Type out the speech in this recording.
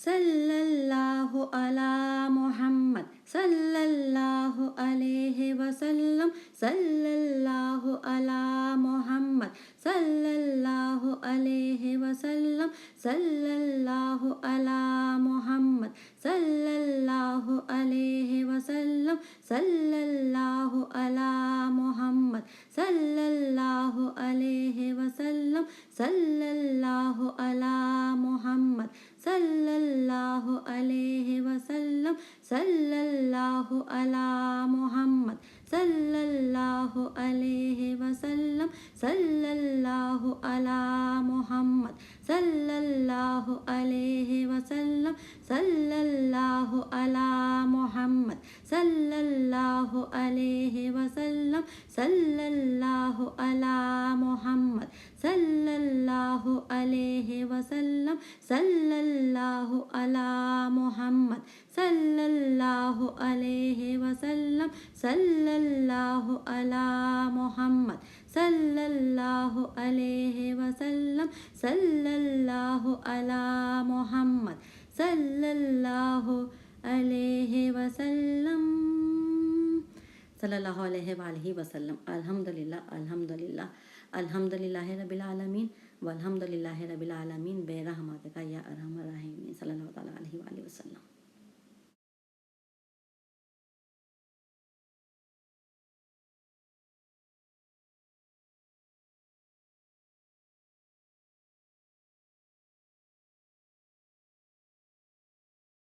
صلی اللہ علی محمد صلی اللہ علیہ وسلم صلی اللہ علی محمد صلی اللہ علیہ وسلم صلی اللہ علی محمد صلی اللہ علیہ وسلم صلی اللہ علی محمد صلی اللہ علیہ وسلم صلی اللہ علی محمد صلی اللہ علیہ وسلم صلی اللہ علی محمد صلی اللہ علیہ وسلم صلی اللہ علی محمد صلی اللہ علیہ وسلم صلی اللہ علی محمد صلی اللہ علیہ وسلم صلی اللہ علی محمد صلی اللہ علیہ وسلم صلی اللہ علی محمد صلی اللہ علیہ وسلم صلی اللہ علی محمد صلی اللہ علیہ وسلم صلی اللہ علی محمد صلی اللہ علیہ وسلم صلی اللہ علیہ وآلہ وسلم. الحمدللہ الحمدللہ الحمدللہ رب العالمین والحمدللہ رب العالمین برحمتک یا ارحم الراحمین صلی اللہ تعالیٰ علیہ وآلہ وسلم.